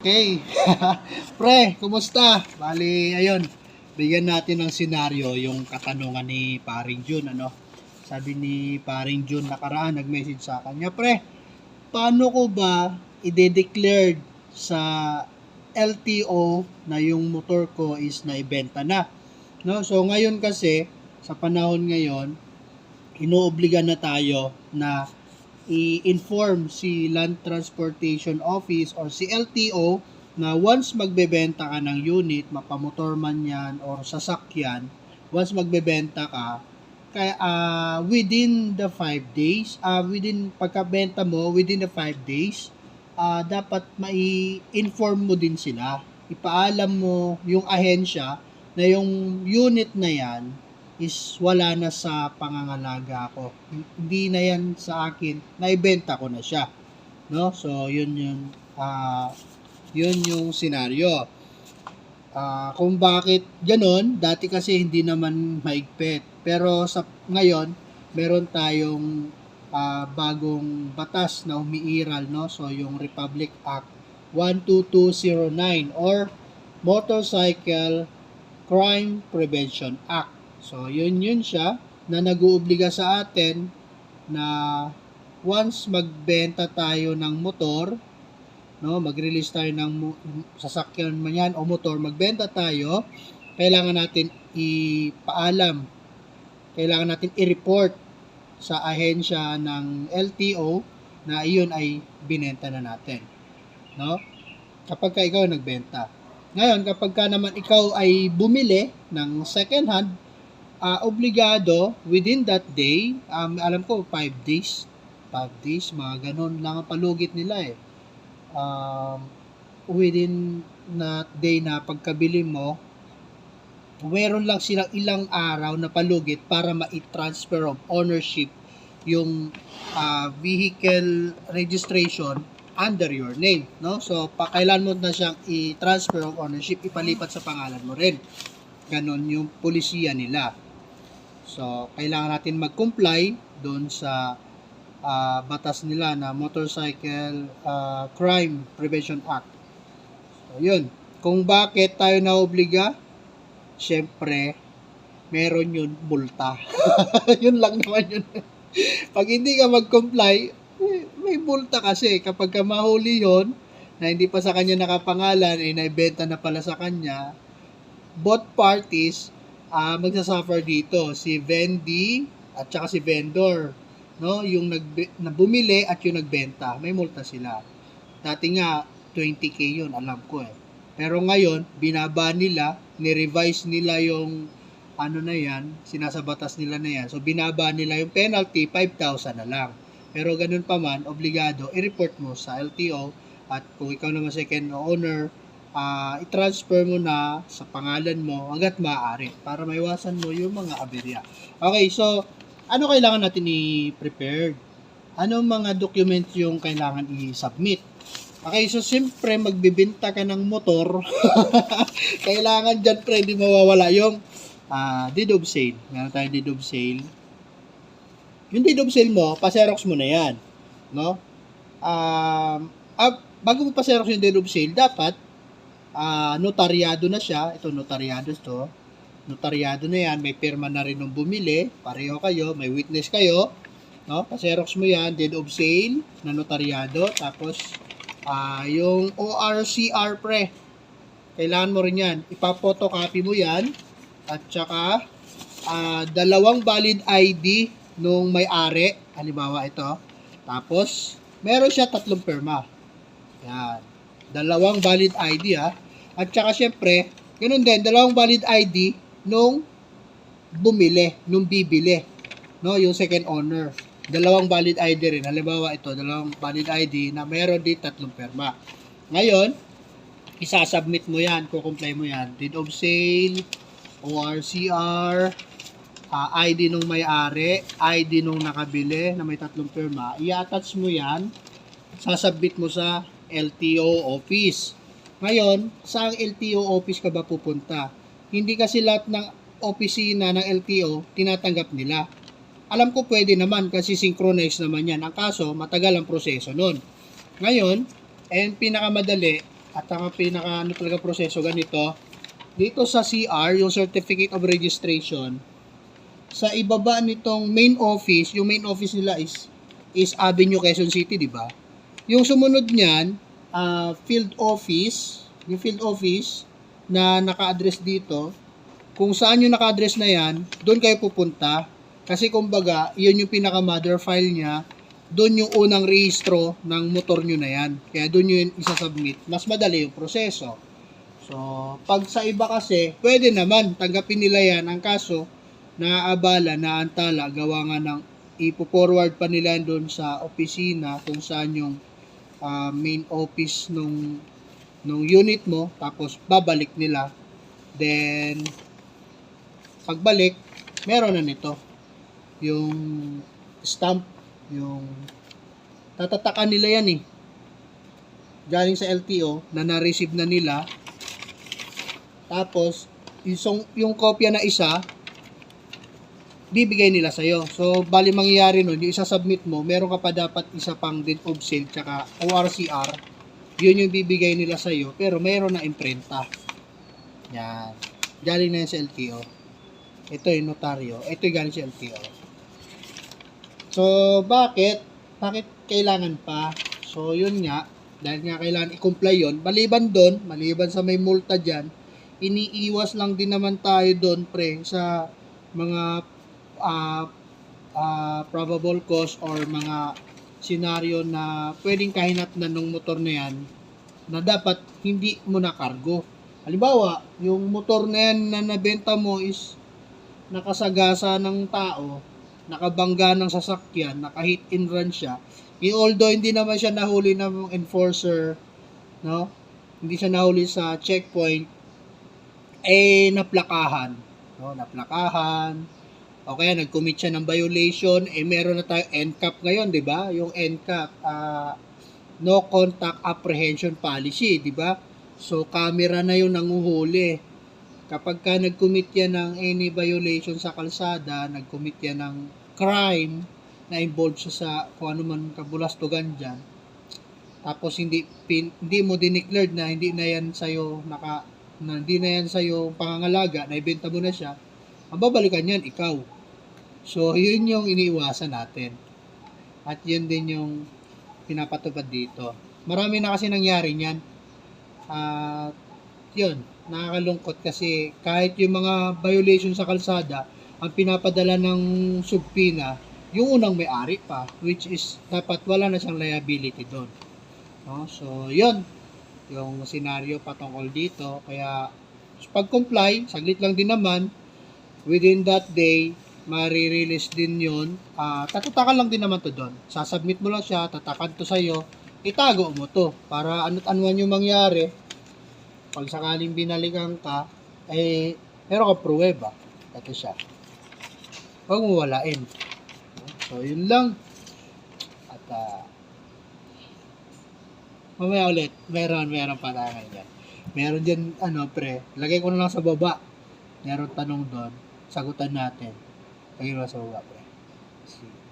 Okay. Pre, kumusta? Bali, ayun. Bigyan natin ng senaryo yung katanungan ni Paring Jun, ano? Sabi ni Paring Jun nakaraan, nag-message sa kanya, pre, paano ko ba i-declare sa LTO na yung motor ko is naibenta na? No? So, ngayon kasi, sa panahon ngayon, inoobliga na tayo na i-inform si Land Transportation Office or si LTO na once magbebenta ka ng unit, mapamotor man yan or sasakyan, once magbebenta ka, kaya within the 5 days, within pagkabenta mo, within the 5 days, dapat mai-inform mo din sila. Ipaalam mo yung ahensya na yung unit na yan is wala na sa pangangalaga ko. Hindi na yan sa akin, naibenta ko na siya. No? So, yun yung senaryo. Kung bakit ganun, dati kasi hindi naman maigpit. Pero ngayon, meron tayong bagong batas na umiiral, no? So, yung Republic Act 12209 or Motorcycle Crime Prevention Act. So, yun siya na nag-uubliga sa atin na once magbenta tayo ng motor, no, mag-release tayo ng sasakyan man yan o motor, magbenta tayo, kailangan natin ipaalam, kailangan natin i-report sa ahensya ng LTO na iyon ay binenta na natin. No? Kapag ka ikaw nagbenta. Ngayon, kapag ka naman ikaw ay bumili ng second hand, obligado within that day, alam ko 5 days, mga ganun lang ang palugit nila eh. Within na day na pagkabili mo, meron lang silang ilang araw na palugit para ma-transfer of ownership yung vehicle registration under your name, no? So, kailan mo na siyang i-transfer of ownership, ipalipat sa pangalan mo rin. Ganon yung polisiya nila. So, kailangan natin mag-comply doon sa batas nila na Motorcycle Crime Prevention Act. So, yun. Kung bakit tayo naobliga, syempre, meron yun multa. Yun lang naman yun. Pag hindi ka mag-comply, may multa kasi. Kapag ka mahuli yun, na hindi pa sa kanya nakapangalan, naibenta na pala sa kanya, both parties magsasuffer dito, si vendee at saka si vendor, no? Yung bumili at yung nagbenta, may multa sila. Dati nga 20k yun, alam ko eh. Pero ngayon, binaba nila, ni-revise nila yung ano na yan, sinasabatas nila na yan. So binaba nila yung penalty, 5,000 na lang. Pero ganun pa man, obligado i-report mo sa LTO at kung ikaw naman second owner, i-transfer mo na sa pangalan mo hanggat maaari para maiwasan mo yung mga aberya. Okay, so ano kailangan natin i-prepare? Anong mga documents yung kailangan i-submit? Okay, so siyempre magbibenta ka ng motor, kailangan dyan pre, hindi mawawala yung deed of sale. Meron tayong deed of sale. Yung deed of sale mo, pa-xerox mo na yan. No? Bago mo pa-xerox yung deed of sale, dapat notaryado na siya. Ito, notaryado to. Notaryado na yan. May pirma na rin nung bumili. Pareho kayo. May witness kayo. No? Pa-xerox mo yan. Deed of sale na notaryado. Tapos, yung ORCR pre. Kailangan mo rin yan. Ipa-photocopy mo yan. At saka, dalawang valid ID nung may-ari. Halimbawa ito. Tapos, meron siya 3 pirma. Yan. Dalawang valid ID At saka syempre, ganun din, dalawang valid ID nung bumili, nung bibili. No, yung second owner. Dalawang valid ID rin. Halimbawa ito, dalawang valid ID na meron din 3 pirma. Ngayon, isasubmit mo yan, kukumply mo yan. Deed of sale, ORCR, ID nung may-ari, ID nung nakabili na may 3 pirma. I-attach mo yan, sasubmit mo sa LTO office. Ngayon, saang LTO office ka ba pupunta? Hindi kasi lahat ng opisina ng LTO tinatanggap nila. Alam ko pwede naman kasi synchronize naman yan. Ang kaso, matagal ang proseso nun. Ngayon, pinakamadali, At ang pinaka ano talaga proseso ganito, dito sa CR, yung Certificate of Registration, sa ibaba nitong main office, yung main office nila is Avenue, Quezon City, di ba? Yung sumunod niyan, field office, yung field office na naka-address dito, kung saan yung naka-address na yan, doon kayo pupunta. Kasi kumbaga, yun yung pinaka-mother file niya, doon yung unang rehistro ng motor nyo na yan. Kaya doon yun isa-submit. Mas madali yung proseso. So, pag sa iba kasi, pwede naman, tanggapin nila yan. Ang kaso, naaabala, naantala, gawa nga ng ipo-forward pa nila doon sa opisina kung saan yung main office nung unit mo, tapos babalik nila. Then, pagbalik, meron na nito. Yung stamp, yung tatatakan nila yan galing sa LTO na na-receive na nila. Tapos, yung kopya na isa, bibigay nila sa'yo. So, bali mangyayari nun, yung isa-submit mo, meron ka pa dapat isa pang date of sale, tsaka ORCR. Yun yung bibigay nila sa'yo, pero mayroon na imprenta. Yan. Galing na yan sa LTO. Ito yung notaryo. Ito yung galing sa LTO. So, bakit kailangan pa? So, yun nga, dahil nga kailangan i-comply yun, maliban doon, maliban sa may multa dyan, iniiwas lang din naman tayo doon, pre, sa mga probable cause or mga senaryo na pwedeng kahinatnan ng motor na yan na dapat hindi mo na cargo. Halimbawa, yung motor na yan na nabenta mo is nakasagasa ng tao, nakabangga ng sasakyan, naka-hit and run siya. Although hindi naman siya nahuli ng enforcer, no? Hindi siya nahuli sa checkpoint, naplakahan, no? Naplakahan. O kaya nag-commit siya ng violation, meron na tayo NCAP ngayon, 'di ba? Yung NCAP, no contact apprehension policy, 'di ba? So camera na 'yung nanguhuli. Kapag ka nag-commit yan ng any violation sa kalsada, nag-commit yan ng crime na involved siya sa kung ano man kabulastugan dyan, tapos hindi mo dineclared na hindi na yan sa'yo hindi na yan sa'yo pangangalaga, na ibenta mo na siya, ang babalikan yan, ikaw. So, yun yung iniiwasan natin. At yun din yung pinapatupad dito. Marami na kasi nangyari niyan. At yun, nakakalungkot kasi kahit yung mga violation sa kalsada, ang pinapadala ng subpina, yung unang may-ari pa, which is dapat wala na siyang liability doon. No? So, yun, yung senaryo patungkol dito. Kaya, pag comply, saglit lang din naman, within that day, marirelease din yun. Tatatakan lang din naman to doon. Sasubmit mo lang siya, tatakan to sa'yo, itago mo to. Para ano't anuan yung mangyari, pag sakaling binalikan ka, meron ka pruweba. Ito siya. Huwag mo walain. So, yun lang. At, mamaya ulit, meron pa tayo yan. Meron dyan, pre, lagay ko na lang sa baba. Meron tanong doon, sagutan natin. Lagay mo lang sa baba, pre. See.